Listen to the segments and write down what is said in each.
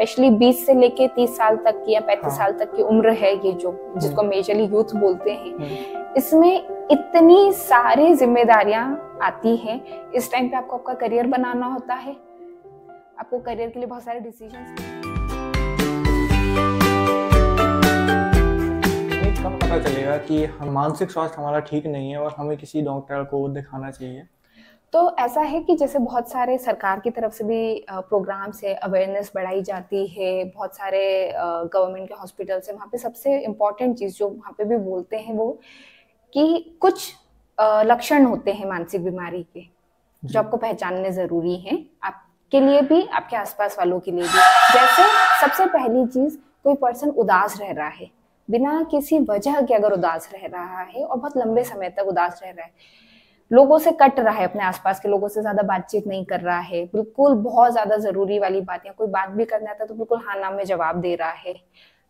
Specially 20 से लेके 30 साल तक की या 35 साल तक की उम्र है, ये जो जिसको मेजरली यूथ बोलते हैं, इसमें इतनी सारी जिम्मेदारियां आती हैं। इस टाइम पे आपको आपका करियर बनाना होता है, आपको करियर के लिए बहुत सारे डिसीजंस। कब पता चलेगा कि मानसिक स्वास्थ्य हमारा ठीक नहीं है और हमें किसी डॉक्टर को दिखाना चाहिए? तो ऐसा है कि जैसे बहुत सारे सरकार की तरफ से भी प्रोग्राम से अवेयरनेस बढ़ाई जाती है, बहुत सारे गवर्नमेंट के हॉस्पिटल्स है, वहाँ पे सबसे इम्पॉर्टेंट चीज़ जो वहाँ पे भी बोलते हैं वो कि कुछ लक्षण होते हैं मानसिक बीमारी के जो आपको पहचानने ज़रूरी हैं, आपके लिए भी, आपके आसपास वालों के लिए भी। जैसे सबसे पहली चीज़, कोई पर्सन उदास रह रहा है, बिना किसी वजह के अगर उदास रह रहा है और बहुत लंबे समय तक उदास रह रहा है, लोगों से कट रहा है, अपने आसपास के लोगों से ज्यादा बातचीत नहीं कर रहा है, बिल्कुल बहुत ज्यादा जरूरी वाली बात, या कोई बात भी करना आता है तो बिल्कुल हाँ ना में जवाब दे रहा है।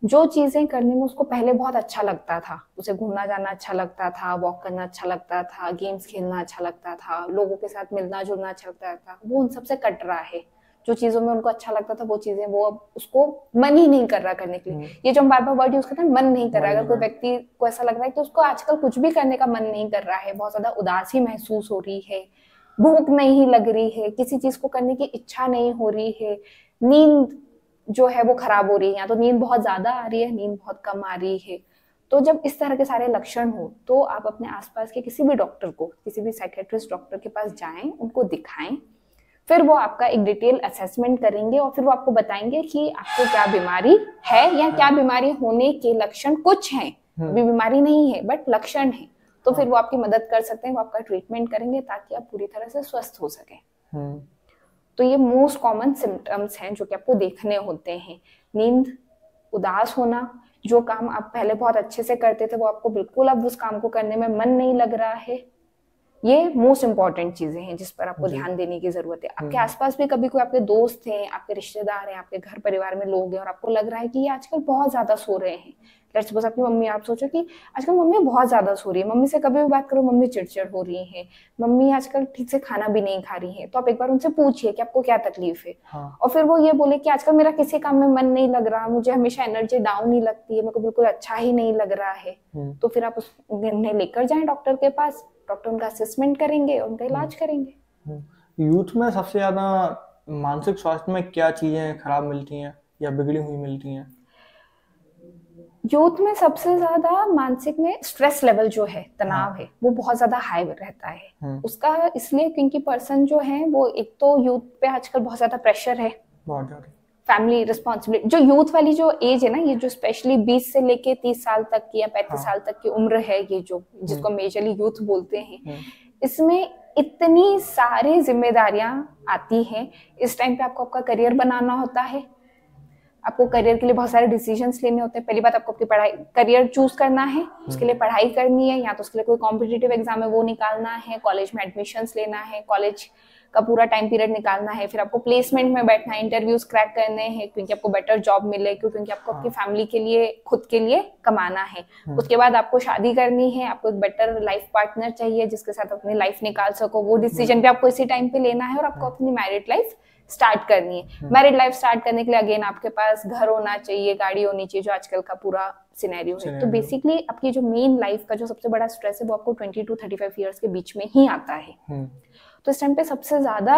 जो चीजें करने में उसको पहले बहुत अच्छा लगता था, उसे घूमना जाना अच्छा लगता था, वॉक करना अच्छा लगता था, गेम्स खेलना अच्छा लगता था, लोगों के साथ मिलना जुलना अच्छा लगता था, वो उन सबसे कट रहा है। जो चीजों में उनको अच्छा लगता था वो चीजें वो अब उसको मन ही नहीं कर रहा करने के लिए। ये जो हम बार बार वर्ड यूज करते हैं, मन नहीं कर रहा है। अगर कोई व्यक्ति को ऐसा लग रहा है कि उसको आजकल कुछ भी करने का मन नहीं कर रहा है, बहुत ज्यादा उदासी महसूस हो रही है, भूख नहीं लग रही है, किसी चीज को करने की इच्छा नहीं हो रही है, नींद जो है वो खराब हो रही है, या तो नींद बहुत ज्यादा आ रही है, नींद बहुत कम आ रही है, तो जब इस तरह के सारे लक्षण हो तो आप अपने आसपास के किसी भी डॉक्टर को, किसी भी साइकेट्रिस्ट डॉक्टर के पास जाएं, उनको दिखाएं। फिर वो आपका एक डिटेल असेसमेंट करेंगे और फिर वो आपको बताएंगे कि आपको क्या बीमारी है या क्या बीमारी होने के लक्षण कुछ हैं। अभी बीमारी नहीं है बट लक्षण है, तो फिर वो आपकी मदद कर सकते हैं, वो आपका ट्रीटमेंट करेंगे ताकि आप पूरी तरह से स्वस्थ हो सके। तो ये मोस्ट कॉमन सिम्टम्स हैं जो कि आपको देखने होते हैं। नींद, उदास होना, जो काम आप पहले बहुत अच्छे से करते थे वो आपको बिल्कुल अब उस काम को करने में मन नहीं लग रहा है, ये मोस्ट इंपॉर्टेंट चीजें हैं जिस पर आपको ध्यान देने की जरूरत है। आपके आसपास भी कभी कोई आपके दोस्त हैं, आपके रिश्तेदार हैं, आपके घर परिवार में लोग हैं और आपको लग रहा है कि ये आजकल बहुत ज्यादा सो रहे हैं। लेट्स सपोज आपकी मम्मी, आप सोचो कि आजकल मम्मी बहुत ज्यादा सो रही है, मम्मी से कभी भी बात करो मम्मी चिड़चिड़ हो रही है, मम्मी आजकल ठीक से खाना भी नहीं खा रही है, तो आप एक बार उनसे पूछिए कि आपको क्या तकलीफ है। और फिर वो ये बोले कि आजकल मेरा किसी काम में मन नहीं लग रहा, मुझे हमेशा एनर्जी डाउन ही लगती है, मेरे को बिल्कुल अच्छा ही नहीं लग रहा है, तो फिर आप उन्हें लेकर जाएं डॉक्टर के पास, डॉक्टर उनका असेसमेंट करेंगे, उनका इलाज करेंगे। यूथ में सबसे ज्यादा मानसिक स्वास्थ्य में क्या चीजें खराब मिलती हैं या बिगड़ी हुई मिलती हैं? यूथ में सबसे ज्यादा मानसिक में स्ट्रेस लेवल जो है, तनाव है, वो बहुत ज्यादा हाई रहता है। उसका इसलिए क्योंकि पर्सन जो है वो, एक तो यूथ पे आजकल बहुत ज्यादा प्रेशर है, बहुत ज्यादा फैमिली रिस्पॉन्सिबिलिटी। जो यूथ वाली जो एज है ना, ये जो स्पेशली 20 से लेके 30 साल तक की या 35 साल तक की उम्र है, ये जो जिसको मेजरली यूथ बोलते हैं, इसमें इतनी सारी जिम्मेदारियां आती हैं। इस टाइम पे आपको आपका करियर बनाना होता है, आपको करियर के लिए बहुत सारे डिसीजंस लेने होते हैं। पहली बात, आपको अपनी पढ़ाई, करियर चूज करना है, उसके लिए पढ़ाई करनी है, या तो उसके लिए कोई कॉम्पिटिटिव एग्जाम है वो निकालना है, कॉलेज में एडमिशंस लेना है, कॉलेज का पूरा टाइम पीरियड निकालना है, फिर आपको प्लेसमेंट में बैठना है, इंटरव्यूज क्रैक करने हैं क्योंकि आपको बेटर जॉब मिले, क्योंकि आपको अपनी फैमिली के लिए, खुद के लिए कमाना है। उसके बाद आपको शादी करनी है, आपको एक बेटर लाइफ पार्टनर चाहिए जिसके साथ अपनी लाइफ निकाल सको, वो डिसीजन भी आपको इसी टाइम पे लेना है, और आपको अपनी मैरिड लाइफ स्टार्ट करनी है। मैरिड लाइफ स्टार्ट करने के लिए अगेन आपके पास घर होना चाहिए, गाड़ी होनी चाहिए, जो आजकल का पूरा सिनेरियो है। तो बेसिकली आपकी जो मेन लाइफ का जो सबसे बड़ा स्ट्रेस है वो आपको 20 to 35 ईयर्स के बीच में ही आता है। तो इस टाइम पे सबसे ज्यादा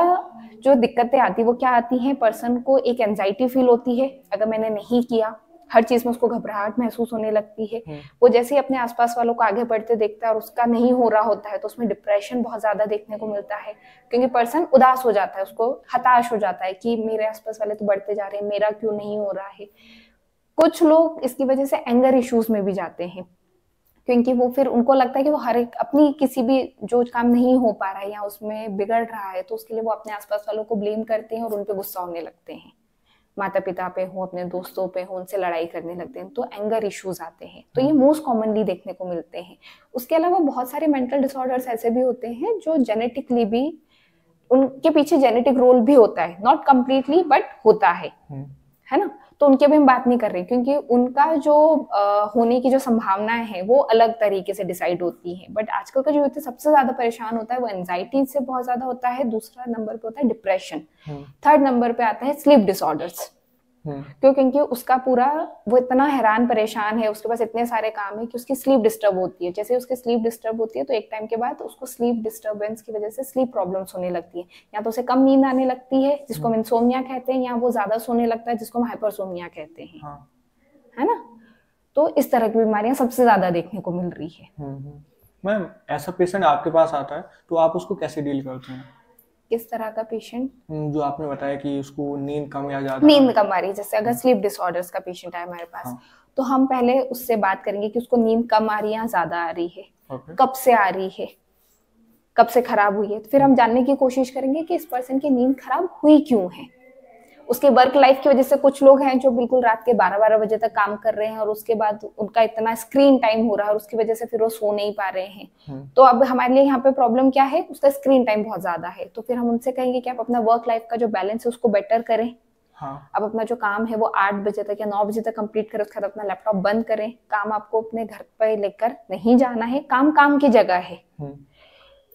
जो दिक्कतें आती है वो क्या आती हैं, पर्सन को एक एंजाइटी फील होती है, अगर मैंने नहीं किया, हर चीज में उसको घबराहट महसूस होने लगती है। वो जैसे ही अपने आसपास वालों को आगे बढ़ते देखता है और उसका नहीं हो रहा होता है तो उसमें डिप्रेशन बहुत ज्यादा देखने को मिलता है, क्योंकि पर्सन उदास हो जाता है, उसको हताश हो जाता है कि मेरे आसपास वाले तो बढ़ते जा रहे हैं, मेरा क्यों नहीं हो रहा है। कुछ लोग इसकी वजह से एंगर इश्यूज में भी जाते हैं, क्योंकि वो फिर उनको लगता है कि वो हर एक अपनी किसी भी जो काम नहीं हो पा रहा है या उसमें बिगड़ रहा है, तो उसके लिए वो अपने आसपास वालों को ब्लेम करते हैं और उन पे गुस्सा होने लगते हैं, माता पिता पे हो, अपने दोस्तों पे हो, उनसे लड़ाई करने लगते हैं, तो एंगर इश्यूज आते हैं। तो ये मोस्ट कॉमनली देखने को मिलते हैं। उसके अलावा बहुत सारे मेंटल डिसऑर्डर्स ऐसे भी होते हैं जो जेनेटिकली भी, उनके पीछे जेनेटिक रोल भी होता है, नॉट कम्प्लीटली बट होता है ना। तो उनके भी हम बात नहीं कर रहे, क्योंकि उनका जो होने की जो संभावनाएं हैं वो अलग तरीके से डिसाइड होती हैं। बट आजकल का जो यूथ सबसे ज्यादा परेशान होता है वो एंजाइटी से बहुत ज्यादा होता है, दूसरा नंबर पे होता है डिप्रेशन, थर्ड नंबर पे आता है स्लीप डिसऑर्डर्स। क्यों? क्योंकि उसका पूरा वो इतना हैरान परेशान है, उसके पास इतने सारे काम है कि उसकी स्लीप डिस्टर्ब होती है। जैसे उसकी स्लीप डिस्टर्ब होती है तो एक टाइम के बाद उसको स्लीप डिस्टर्बेंस की वजह से स्लीप प्रॉब्लम्स होने लगती है। या तो उसे कम नींद आने लगती है जिसको हम इंसोम्निया कहते हैं, या वो ज्यादा सोने लगता है जिसको हम हाइपरसोम्निया कहते हैं, है ना। तो इस तरह की बीमारियां सबसे ज्यादा देखने को मिल रही है। मैम, ऐसा पेशेंट आपके पास आता है तो आप उसको कैसे डील करते हैं? किस तरह का पेशेंट? जो आपने बताया कि उसको नींद कम या ज्यादा, नींद कम आ रही है, जैसे अगर स्लीप डिसऑर्डर्स का पेशेंट है हमारे पास, तो हम पहले उससे बात करेंगे कि उसको नींद कम आ रही है या ज्यादा आ रही है, कब से आ रही है, कब से खराब हुई है। फिर हम जानने की कोशिश करेंगे कि इस पर्सन की नींद खराब हुई क्यों है। उसके वर्क लाइफ की वजह से कुछ लोग हैं जो बिल्कुल रात के 12-12 बजे तक काम कर रहे हैं और उसके बाद उनका इतना स्क्रीन टाइम हो रहा है और उसकी वजह से फिर वो सो नहीं पा रहे हैं। तो अब हमारे लिए यहाँ पे प्रॉब्लम क्या है, उसका स्क्रीन टाइम बहुत ज्यादा है। तो फिर हम उनसे कहेंगे कि आप अपना वर्क लाइफ का जो बैलेंस है उसको बेटर करें। आप अपना जो काम है वो 8 बजे तक या 9 बजे तक कंप्लीट करें, उसके बाद अपना लैपटॉप बंद करें। काम आपको अपने घर पे लेकर नहीं जाना है, काम काम की जगह है,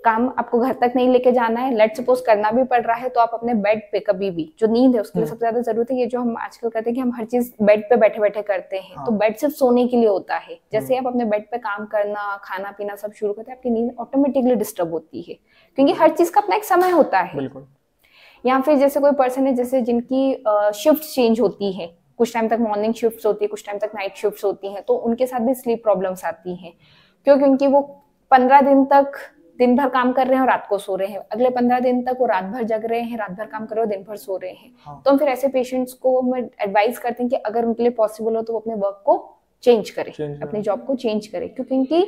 काम आपको घर तक नहीं लेके जाना है। लेट सपोज करना भी पड़ रहा है तो आप अपने बेड पे कभी भी, जो नींद है उसके लिए सबसे ज्यादा जरूरत है, ये जो हम आजकल करते हैं कि हम हर चीज बेड पे बैठे बैठे करते हैं, तो बेड सिर्फ सोने के लिए होता है। जैसे आप अपने बेड पे काम करना, खाना पीना सब शुरू करते हैं, आपकी नींद ऑटोमेटिकली डिस्टर्ब होती है, क्योंकि हर चीज का अपना एक समय होता है। या फिर जैसे कोई पर्सन है जैसे जिनकी शिफ्ट चेंज होती है, कुछ टाइम तक मॉर्निंग शिफ्ट होती है, कुछ टाइम तक नाइट शिफ्ट होती है, तो उनके साथ भी स्लीप प्रॉब्लम्स आती हैं। क्यों? क्योंकि वो 15 दिन तक दिन भर काम कर रहे हैं और रात को सो रहे हैं, अगले 15 दिन तक वो रात भर जग रहे हैं, रात भर काम कर रहे हो, दिन भर सो रहे हैं। तो हम फिर ऐसे पेशेंट्स को मैं एडवाइस करते हैं कि अगर उनके लिए पॉसिबल हो तो वो अपने वर्क को चेंज करें, अपनी जॉब को चेंज करें। क्योंकि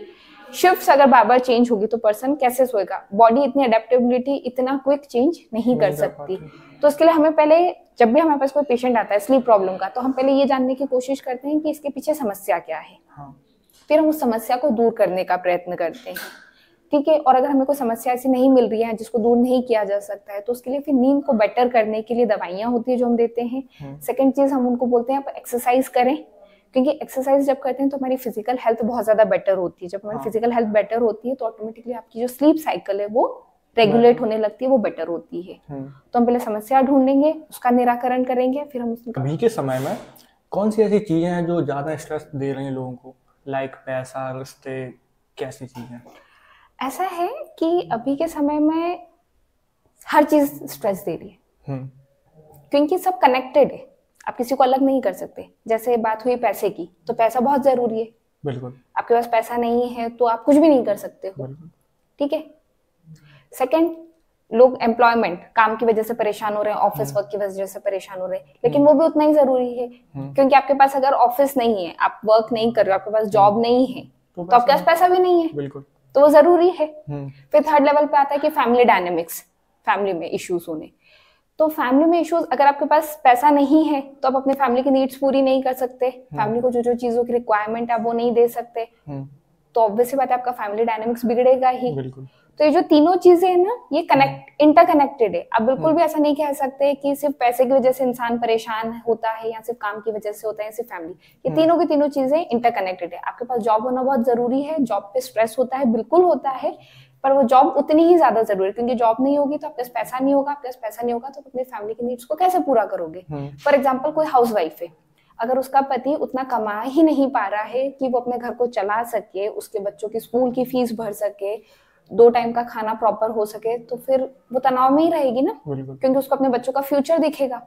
शिफ्ट्स अगर बार बार चेंज होगी तो पर्सन कैसे सोएगा, बॉडी इतनी अडेप्टेबिलिटी इतना क्विक चेंज नहीं कर सकती। तो इसके लिए हमें पहले, जब भी हमारे पास कोई पेशेंट आता है स्लीप प्रॉब्लम का, तो हम पहले ये जानने की कोशिश करते हैं कि इसके पीछे समस्या क्या है। फिर हम उस समस्या को दूर करने का प्रयत्न करते हैं, ठीक है। और अगर हमें कोई समस्या ऐसी नहीं मिल रही है जिसको दूर नहीं किया जा सकता है, तो उसके लिए फिर नींद को बेटर करने के लिए दवाइयां होती है जो हम देते हैं। सेकंड चीज हम उनको बोलते हैं आप एक्सरसाइज करें, क्योंकि एक्सरसाइज जब करते हैं तो हमारी फिजिकल हेल्थ बहुत ज्यादा बेटर होती है। जब हमारी फिजिकल हेल्थ बेटर होती है तो ऑटोमेटिकली आपकी जो स्लीप साइकिल है वो रेगुलेट होने लगती है, वो बेटर होती है। तो हम पहले समस्या ढूंढेंगे, उसका निराकरण करेंगे, फिर हम अभी के समय में कौन सी ऐसी चीजें हैं जो ज्यादा स्ट्रेस दे रही हैं लोगों को, लाइक पैसा, रिश्ते, कैसी चीजें? ऐसा है कि अभी के समय में हर चीज स्ट्रेस दे रही है, क्योंकि सब कनेक्टेड है, आप किसी को अलग नहीं कर सकते। जैसे बात हुई पैसे की, तो पैसा बहुत जरूरी है, बिल्कुल। आपके पास पैसा नहीं है तो आप कुछ भी नहीं कर सकते हो, ठीक है। सेकंड, लोग एम्प्लॉयमेंट, काम की वजह से परेशान हो रहे हैं, ऑफिस वर्क की वजह से परेशान हो रहे हैं, लेकिन वो भी उतना ही जरूरी है, क्योंकि आपके पास अगर ऑफिस नहीं है, आप वर्क नहीं कर रहे हो, आपके पास जॉब नहीं है, तो आपके पास पैसा भी नहीं है, बिल्कुल, तो वो जरूरी है। फिर थर्ड लेवल पे आता है कि फैमिली डायनेमिक्स, फैमिली में इश्यूज होने। तो फैमिली में इश्यूज, अगर आपके पास पैसा नहीं है तो आप अपने फैमिली की नीड्स पूरी नहीं कर सकते, फैमिली को जो जो चीजों की रिक्वायरमेंट है वो नहीं दे सकते, तो ऑब्वियसली बात है आपका फैमिली डायनेमिक्स बिगड़ेगा ही। तो ये जो तीनों चीजें है ना, ये इंटरकनेक्टेड है। आप बिल्कुल भी ऐसा नहीं कह सकते कि सिर्फ पैसे की वजह से इंसान परेशान होता है या सिर्फ काम की वजह से होता है या सिर्फ फैमिली, ये तीनों की तीनों चीजें इंटरकनेक्टेड है। आपके पास जॉब होना बहुत जरूरी है, जॉब पे स्ट्रेस होता है, बिल्कुल होता है, पर वो जॉब उतनी ही ज्यादा जरूरी है, क्योंकि जॉब नहीं होगी तो आपके पास पैसा नहीं होगा, आपके पास पैसा नहीं होगा तो अपनी फैमिली की नीड्स को कैसे पूरा करोगे। फॉर एग्जाम्पल, कोई हाउस वाइफ है, अगर उसका पति उतना कमा ही नहीं पा रहा है कि वो अपने घर को चला सके, उसके बच्चों की स्कूल की फीस भर सके, 2 टाइम का खाना प्रॉपर हो सके, तो फिर वो तनाव में ही रहेगी ना, क्योंकि उसको अपने बच्चों का फ्यूचर दिखेगा,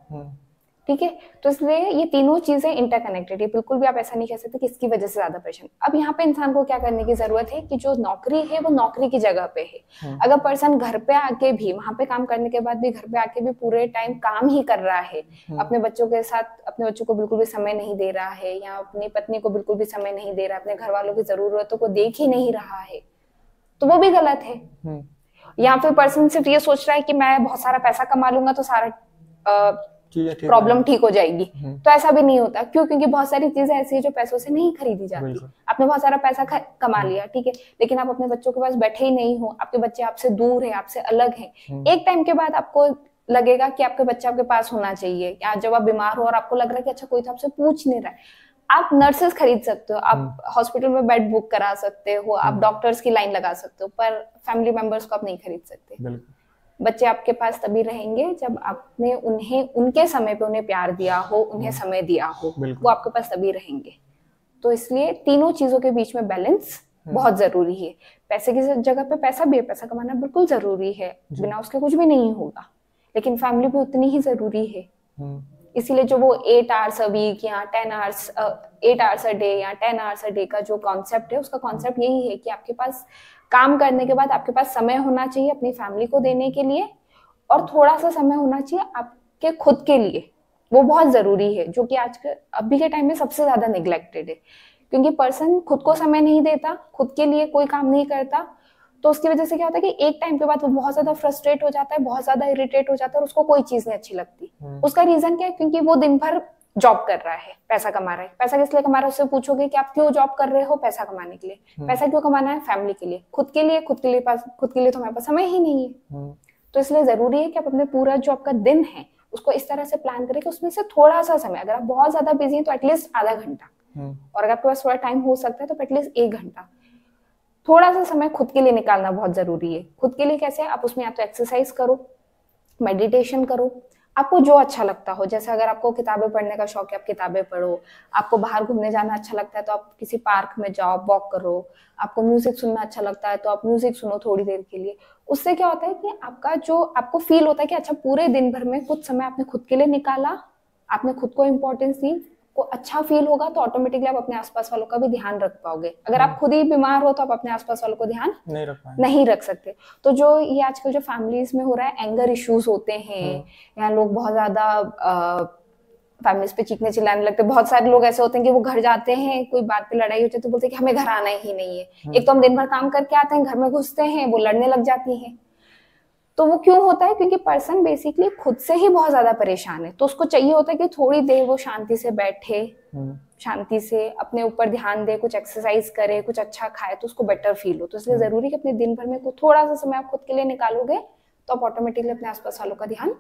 ठीक है। तो इसलिए ये तीनों चीजें इंटरकनेक्टेड है, बिल्कुल भी आप ऐसा नहीं कह सकते कि इसकी वजह से ज्यादा परेशान। अब यहाँ पे इंसान को क्या करने की जरूरत है कि जो नौकरी है वो नौकरी की जगह पे है। अगर पर्सन घर पे आके भी, वहां पे काम करने के बाद भी घर पे आके भी पूरे टाइम काम ही कर रहा है, अपने बच्चों के साथ, अपने बच्चों को बिल्कुल भी समय नहीं दे रहा है, या अपनी पत्नी को बिल्कुल भी समय नहीं दे रहा, अपने घर वालों की जरूरतों को देख ही नहीं रहा है, तो वो भी गलत है। या फिर पर्सन सिर्फ ये सोच रहा है कि मैं बहुत सारा पैसा कमा लूंगा तो सारा प्रॉब्लम ठीक हो जाएगी, तो ऐसा भी नहीं होता। क्यों? क्योंकि बहुत सारी चीजें ऐसी है जो पैसों से नहीं खरीदी जाती। आपने बहुत सारा पैसा कमा लिया, ठीक है, लेकिन आप अपने बच्चों के पास बैठे ही नहीं हो, आपके बच्चे आपसे दूर है, आपसे अलग है, एक टाइम के बाद आपको लगेगा कि आपके बच्चे आपके पास होना चाहिए। या जब आप बीमार हो और आपको लग रहा है कि अच्छा कोई तो आपसे पूछ नहीं रहा है, आप नर्सेस खरीद सकते हो, आप हॉस्पिटल में बेड बुक करा सकते हो, आप डॉक्टर्स की लाइन लगा सकते हो, पर फैमिली मेंबर्स को आप नहीं खरीद सकते। बच्चे आपके पास तभी रहेंगे जब आपने उन्हें उनके समय पे उन्हें प्यार दिया हो, उन्हें समय दिया हो, वो आपके पास तभी रहेंगे। तो इसलिए तीनों चीजों के बीच में बैलेंस बहुत जरूरी है। पैसे की जगह पे पैसा भी है, पैसा कमाना बिल्कुल जरूरी है, बिना उसके कुछ भी नहीं होगा, लेकिन फैमिली भी उतनी ही जरूरी है। इसीलिए जो वो 8 आवर्स अ वीक या 10 आवर्स 8 आवर्स अ डे या 10 आवर्स अ डे का जो कॉन्सेप्ट है, उसका कॉन्सेप्ट यही है कि आपके पास काम करने के बाद आपके पास समय होना चाहिए अपनी फैमिली को देने के लिए, और थोड़ा सा समय होना चाहिए आपके खुद के लिए। वो बहुत जरूरी है, जो कि आज के अभी के टाइम में सबसे ज्यादा निग्लेक्टेड है, क्योंकि पर्सन खुद को समय नहीं देता, खुद के लिए कोई काम नहीं करता, तो उसकी वजह से क्या होता है कि एक टाइम के बाद वो बहुत ज्यादा फ्रस्ट्रेट हो जाता है, बहुत ज्यादा इरिटेट हो जाता है, और उसको कोई चीज नहीं अच्छी लगती। उसका रीजन क्या है? क्योंकि वो दिन भर जॉब कर रहा है, पैसा कमा रहा है। पैसा किस लिए कमा रहा है? उससे पूछोगे कि आप क्यों जॉब कर रहे हो? पैसा कमाने के लिए। पैसा क्यों कमाना है? फैमिली के लिए। खुद के लिए तो हमारे पास समय ही नहीं है। तो इसलिए जरूरी है कि आप अपने पूरा जो आपका दिन है उसको इस तरह से प्लान करें कि उसमें से थोड़ा सा समय, अगर आप बहुत ज्यादा बिजी हैं तो एटलीस्ट आधा घंटा, और अगर आपके पास थोड़ा टाइम हो सकता है तो एटलीस्ट 1 घंटा थोड़ा सा समय खुद के लिए निकालना बहुत जरूरी है। खुद के लिए कैसे? आप उसमें या तो एक्सरसाइज करो, मेडिटेशन करो, आपको जो अच्छा लगता हो। जैसे अगर आपको किताबें पढ़ने का शौक है, आप किताबें पढ़ो। आपको बाहर घूमने जाना अच्छा लगता है तो आप किसी पार्क में जाओ, वॉक करो। आपको म्यूजिक सुनना अच्छा लगता है तो आप म्यूजिक सुनो थोड़ी देर के लिए। उससे क्या होता है कि आपका जो आपको फील होता है कि अच्छा पूरे दिन भर में कुछ समय आपने खुद के लिए निकाला, आपने खुद को इम्पोर्टेंस दी, को अच्छा फील होगा, तो ऑटोमेटिकली आप अपने आसपास वालों का भी ध्यान रख पाओगे। अगर आप खुद ही बीमार हो तो आप अपने आसपास वालों को ध्यान नहीं रख सकते। तो जो ये आजकल जो फैमिलीज में हो रहा है, एंगर इश्यूज होते हैं, या लोग बहुत ज्यादा फैमिलीज पे चीखने चिल्लाने लगते हैं। बहुत सारे लोग ऐसे होते हैं कि वो घर जाते हैं, कोई बात पे लड़ाई होती है तो बोलते हैं कि हमें घर आना ही नहीं है। एक तो हम दिन भर काम करके आते हैं, घर में घुसते हैं, वो लड़ने लग जाती है। तो वो क्यों होता है? क्योंकि पर्सन बेसिकली खुद से ही बहुत ज्यादा परेशान है, तो उसको चाहिए होता है कि थोड़ी देर वो शांति से बैठे, शांति से अपने ऊपर ध्यान दे, कुछ एक्सरसाइज करे, कुछ अच्छा खाए, तो उसको बेटर फील हो। तो इसलिए जरूरी है कि अपने दिन भर में को थोड़ा सा समय आप खुद के लिए निकालोगे तो आप ऑटोमेटिकली अपने आसपास वालों का ध्यान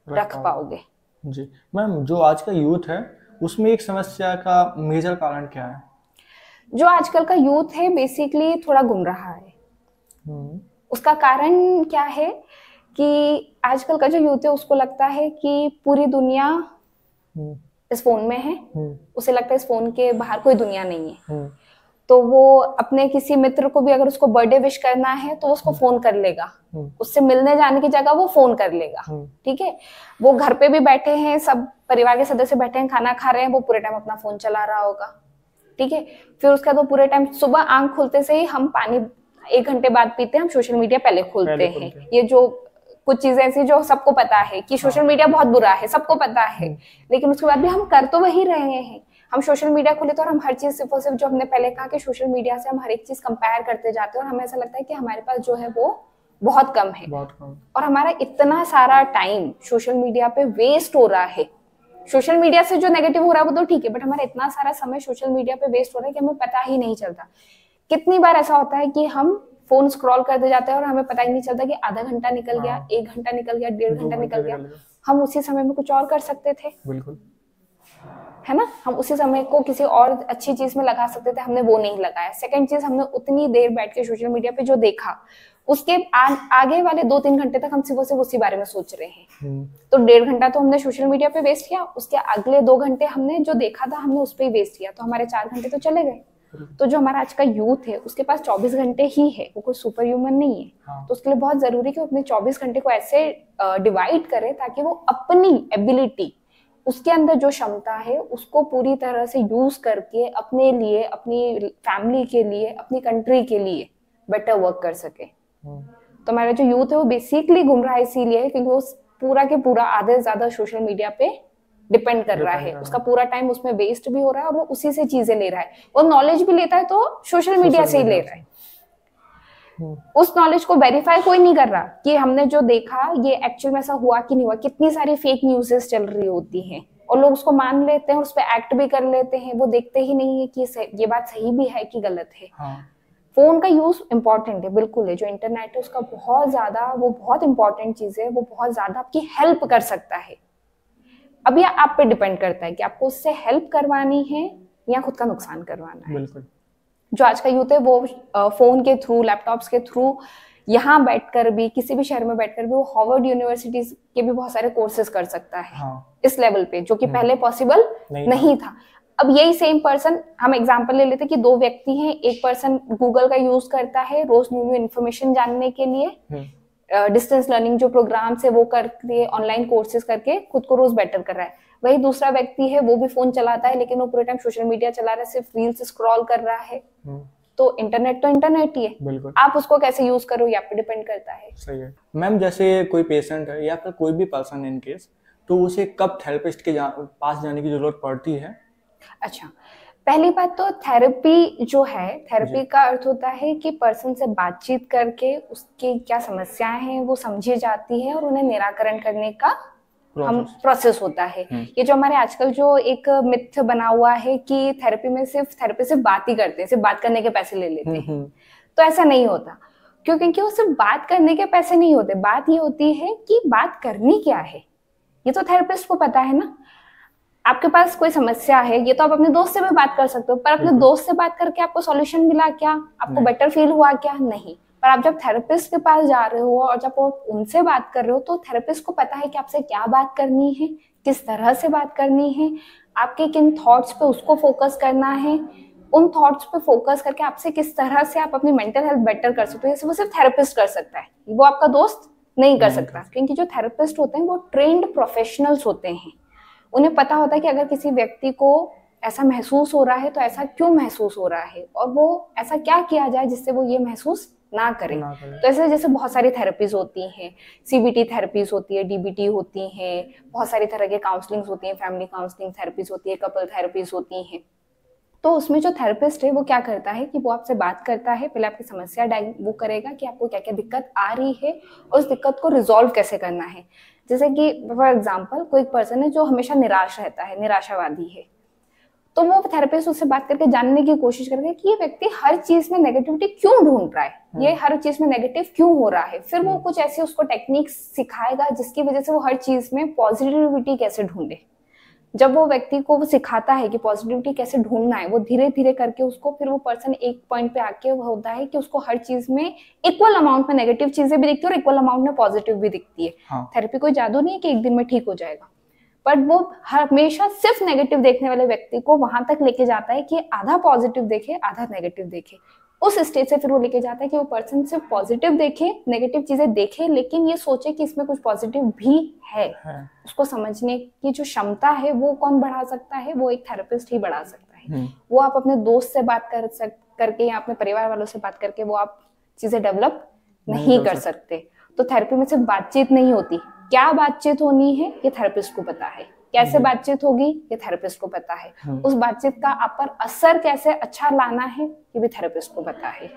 रख पाओगे। जी मैम, जो आज का यूथ है उसमें एक समस्या का मेजर कारण क्या है? जो आजकल का यूथ है बेसिकली थोड़ा गुमराह है। उसका कारण क्या है कि आजकल का जो यूथ है उसको लगता है कि पूरी दुनिया इस फोन में है। उसे लगता है इस फोन के बाहर कोई दुनिया नहीं है। तो वो अपने किसी मित्र को भी अगर उसको बर्थडे विश करना है तो उसको फोन कर लेगा, उससे मिलने जाने की जगह वो फोन कर लेगा। ठीक है, वो घर पे भी बैठे हैं, सब परिवार के सदस्य बैठे हैं, खाना खा रहे हैं, वो पूरे टाइम अपना फोन चला रहा होगा। ठीक है, फिर उसके बाद वो पूरे टाइम सुबह आंख खुलते से ही हम पानी 1 घंटे बाद पीते हैं, हम सोशल मीडिया पहले खोलते हैं। ये जो कुछ चीजें ऐसी जो सबको पता है कि सोशल मीडिया बहुत बुरा है, सबको पता है, लेकिन उसके बाद भी हम कर तो वही रहे हैं। हम सोशल मीडिया खोले तो और हम हर चीज सिर्फ और सिर्फ जो हमने पहले कहा कि सोशल मीडिया से हम हर एक चीज कंपेयर करते जाते हैं, और हमें ऐसा लगता है कि हमारे पास जो है वो बहुत कम है, और हमारा इतना सारा टाइम सोशल मीडिया पे वेस्ट हो रहा है। सोशल मीडिया से जो नेगेटिव हो रहा है वो तो ठीक है, बट हमारा इतना सारा समय सोशल मीडिया पे वेस्ट हो रहा है कि हमें पता ही नहीं चलता। कितनी बार ऐसा होता है कि हम फोन स्क्रॉल करते जाते हैं और हमें पता ही नहीं चलता कि आधा घंटा निकल गया, 1 घंटा निकल गया, 1.5 घंटा निकल गया। हम उसी समय में कुछ और कर सकते थे। बिल्कुल, है ना, हम उसी समय को किसी और अच्छी चीज में लगा सकते थे, हमने वो नहीं लगाया। सेकंड चीज, हमने उतनी देर बैठ के सोशल मीडिया पे जो देखा, उसके आगे वाले 2-3 घंटे तक हम सिर्फ उसी बारे में सोच रहे हैं। तो 1.5 घंटा तो हमने सोशल मीडिया पे वेस्ट किया, उसके अगले 2 घंटे हमने जो देखा था हमने उस पर ही वेस्ट किया, तो हमारे 4 घंटे तो चले गए। तो जो हमारा आज का यूथ है उसके पास 24 घंटे ही है, वो कोई सुपर ह्यूमन नहीं है। तो उसके लिए बहुत जरूरी है कि वो अपने 24 घंटे को ऐसे डिवाइड करे ताकि वो अपनी एबिलिटी, उसके अंदर जो क्षमता है उसको पूरी तरह से यूज करके अपने लिए, अपनी फैमिली के लिए, अपनी कंट्री के लिए बेटर वर्क कर सके। तो हमारा जो यूथ है वो बेसिकली गुमराह इसीलिए है क्योंकि वो पूरा के पूरा आधे से ज्यादा सोशल मीडिया पे डिपेंड कर रहा है। उसका पूरा टाइम उसमें वेस्ट भी हो रहा है और वो उसी से चीजें ले रहा है। वो नॉलेज भी लेता है तो सोशल मीडिया से ही ले रहा है। उस नॉलेज को वेरीफाई कोई नहीं कर रहा कि हमने जो देखा ये एक्चुअल में ऐसा हुआ कि नहीं हुआ। कितनी सारी फेक न्यूज़ेस चल रही होती हैं और लोग उसको मान लेते हैं, उस पर एक्ट भी कर लेते हैं। वो देखते ही नहीं है कि ये बात सही भी है कि गलत है। फोन का यूज इंपॉर्टेंट है, बिल्कुल है। जो इंटरनेट है उसका बहुत ज्यादा, वो बहुत इंपॉर्टेंट चीज है, वो बहुत ज्यादा आपकी हेल्प कर सकता है। अब ये आप पे डिपेंड करता है कि आपको उससे हेल्प करवानी है या खुद का नुकसान करवाना है। बिल्कुल। जो आज का यूथ है वो फोन के थ्रू, लैपटॉप्स के थ्रू यहाँ बैठकर भी, किसी भी शहर में बैठकर भी वो हार्वर्ड यूनिवर्सिटी के भी बहुत सारे कोर्सेज कर सकता है। हाँ। इस लेवल पे, जो कि पहले पॉसिबल नहीं था। अब यही सेम पर्सन, हम एग्जांपल ले लेते कि दो व्यक्ति हैं, एक पर्सन गूगल का यूज करता है रोज न्यू इन्फॉर्मेशन जानने के लिए, डिस्टेंस लर्निंग जो प्रोग्राम्स है वो करके, ऑनलाइन कोर्सेज करके खुद को रोज बेटर कर रहा है। वही दूसरा व्यक्ति है, वो भी फोन चलाता है लेकिन वो पूरे टाइम सोशल मीडिया चला रहा है, सिर्फ रील्स स्क्रॉल कर रहा है। तो इंटरनेट ही है, बिल्कुल। आप उसको कैसे यूज करो ये आप पे डिपेंड करता है। सही है मैम। जैसे कोई पेशेंट है या फिर कोई भी पर्सन इन केस, तो उसे कब थेरेपिस्ट के पास जाने की जरूरत पड़ती है? अच्छा, पहली बात तो थेरेपी जो है, थेरेपी का अर्थ होता है कि पर्सन से बातचीत करके उसकी क्या समस्याएं हैं वो समझी जाती है और उन्हें निराकरण करने का हम प्रोसेस होता है। ये जो हमारे आजकल जो एक मिथ बना हुआ है कि थेरेपी में सिर्फ बात ही करते हैं, सिर्फ बात करने के पैसे ले लेते हैं, तो ऐसा नहीं होता। क्योंकि वो सिर्फ बात करने के पैसे नहीं होते, बात ये होती है कि बात करनी क्या है, ये तो थेरेपिस्ट को पता है ना। आपके पास कोई समस्या है, ये तो आप अपने दोस्त से भी बात कर सकते हो, पर अपने दोस्त से बात करके आपको सॉल्यूशन मिला क्या, आपको बेटर फील हुआ क्या? नहीं। पर आप जब थेरेपिस्ट के पास जा रहे हो और जब आप उनसे बात कर रहे हो, तो थेरेपिस्ट को पता है कि आपसे क्या बात करनी है, किस तरह से बात करनी है, आपके किन थॉट्स पे उसको फोकस करना है, उन थॉट्स पे फोकस करके आपसे किस तरह से आप अपनी मेंटल हेल्थ बेटर कर सकते हो। वो सिर्फ थेरेपिस्ट कर सकता है, वो आपका दोस्त नहीं कर सकता। क्योंकि जो थेरेपिस्ट होते हैं वो ट्रेन्ड प्रोफेशनल्स होते हैं, उन्हें पता होता है कि अगर किसी व्यक्ति को ऐसा महसूस हो रहा है तो ऐसा क्यों महसूस हो रहा है और वो ऐसा क्या किया जाए जिससे वो ये महसूस ना करें। तो ऐसे जैसे बहुत सारी थेरेपीज होती हैं, सीबीटी थेरेपीज होती है, डीबीटी होती हैं, बहुत सारी तरह के काउंसलिंग्स होती हैं, फैमिली काउंसलिंग थेरेपीज होती है, कपल थेरेपीज होती हैं। तो उसमें जो थेरेपिस्ट है वो क्या करता है कि वो आपसे बात करता है, पहले आपकी समस्या वो करेगा कि आपको क्या क्या दिक्कत आ रही है और उस दिक्कत को रिजॉल्व कैसे करना है। जैसे कि फॉर एग्जाम्पल कोई पर्सन है जो हमेशा निराश रहता है, निराशावादी है, तो वो थेरेपिस्ट उससे बात करके जानने की कोशिश करेगा कि ये व्यक्ति हर चीज में नेगेटिविटी क्यों ढूंढ रहा है, ये हर चीज में नेगेटिव क्यों हो रहा है। फिर वो कुछ ऐसी उसको टेक्निक्स सिखाएगा जिसकी वजह से वो हर चीज में पॉजिटिविटी कैसे ढूंढे। जब वो व्यक्ति को वो सिखाता है कि पॉजिटिविटी कैसे ढूंढना है, वो धीरे धीरे करके उसको, फिर वो पर्सन एक पॉइंट पे आके वो होता है कि उसको हर चीज में इक्वल अमाउंट में नेगेटिव चीजें भी दिखती है और इक्वल अमाउंट में पॉजिटिव भी दिखती है। हाँ। थेरेपी कोई जादू नहीं है कि एक दिन में ठीक हो जाएगा, बट वो हमेशा सिर्फ नेगेटिव देखने वाले व्यक्ति को वहां तक लेके जाता है कि आधा पॉजिटिव देखे आधा नेगेटिव देखे। उस स्टेज से फिर वो लेके जाता है कि वो पर्सन सिर्फ पॉजिटिव देखे, नेगेटिव चीजें देखे, लेकिन ये सोचे कि इसमें कुछ पॉजिटिव भी है। उसको समझने की जो क्षमता है वो कौन बढ़ा सकता है, वो एक थेरेपिस्ट ही बढ़ा सकता है। वो आप अपने दोस्त से बात करके या अपने परिवार वालों से बात करके वो आप चीजें डेवलप नहीं कर सकते। तो थेरेपी में सिर्फ बातचीत नहीं होती, क्या बातचीत होनी है ये थेरेपिस्ट को पता है, कैसे बातचीत होगी ये थेरेपिस्ट को पता है, उस बातचीत का आप पर असर कैसे अच्छा लाना है ये भी थेरेपिस्ट को पता है।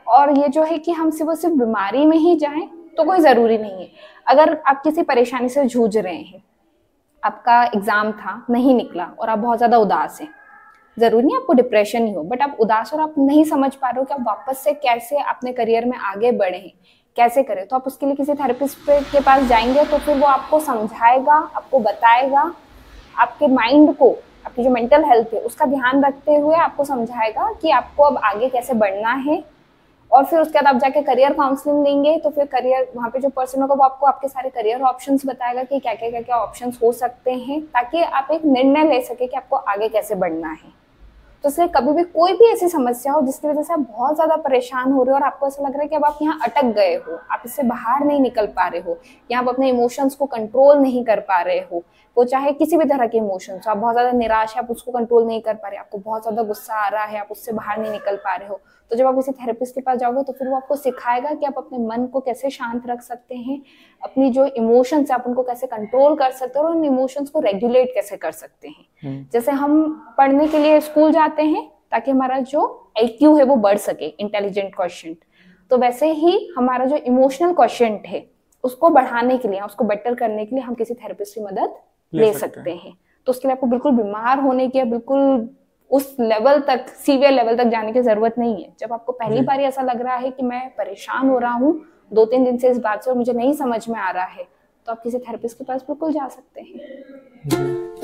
और ये जो है कि हम सिर्फ बीमारी में ही जाएं तो कोई जरूरी नहीं है। अगर आप किसी परेशानी से जूझ रहे हैं, आपका एग्जाम था नहीं निकला और आप बहुत ज्यादा उदास हैं, जरूरी नहीं आपको डिप्रेशन ही हो, बट आप उदास और आप नहीं समझ पा रहे हो कि आप वापस से कैसे अपने करियर में आगे बढ़े, कैसे करें, तो आप उसके लिए किसी थेरेपिस्ट के पास जाएंगे तो फिर वो आपको समझाएगा, आपको बताएगा, आपके माइंड को, आपकी जो मेंटल हेल्थ है उसका ध्यान रखते हुए आपको समझाएगा कि आपको अब आगे कैसे बढ़ना है। और फिर उसके बाद आप जाके करियर काउंसलिंग लेंगे तो फिर करियर, वहाँ पे जो पर्सन होगा वो आपको आपके सारे करियर ऑप्शंस बताएगा कि क्या क्या ऑप्शंस हो सकते हैं, ताकि आप एक निर्णय ले सके कि आपको आगे कैसे बढ़ना है। तो इसलिए कभी भी कोई भी ऐसी समस्या हो जिसकी वजह से आप बहुत ज्यादा परेशान हो रहे हो और आपको ऐसा लग रहा है कि अब आप यहाँ अटक गए हो, आप इससे बाहर नहीं निकल पा रहे हो, या आप अपने इमोशंस को कंट्रोल नहीं कर पा रहे हो, वो चाहे किसी भी तरह के इमोशंस, आप बहुत ज्यादा निराश है, आप उसको कंट्रोल नहीं कर पा रहे, आपको बहुत ज्यादा गुस्सा आ रहा है, आप उससे बाहर नहीं निकल पा रहे हो, तो जब आप किसी थेरेपिस्ट के पास जाओगे तो फिर वो आपको सिखाएगा कि आप अपने मन को कैसे शांत रख सकते हैं, अपनी जो इमोशंस है आप उनको कैसे कंट्रोल कर सकते हो और उन इमोशंस को रेगुलेट कैसे कर सकते हैं। जैसे हम पढ़ने के लिए स्कूल जाते हैं ताकि हमारा जो IQ है वो बढ़ सके, इंटेलिजेंट क्वेश्चन, तो वैसे ही हमारा जो इमोशनल क्वेश्चन है उसको बढ़ाने के लिए, उसको बेटर करने के लिए हम किसी थेरेपिस्ट की मदद ले सकते हैं। तो उसके लिए आपको बिल्कुल बीमार होने की, बिल्कुल उस लेवल तक, सीवियर लेवल तक जाने की जरूरत नहीं है। जब आपको पहली बार ऐसा लग रहा है कि मैं परेशान हो रहा हूँ 2-3 दिन से इस बात से और मुझे नहीं समझ में आ रहा है, तो आप किसी थेरेपिस्ट के पास बिल्कुल जा सकते हैं।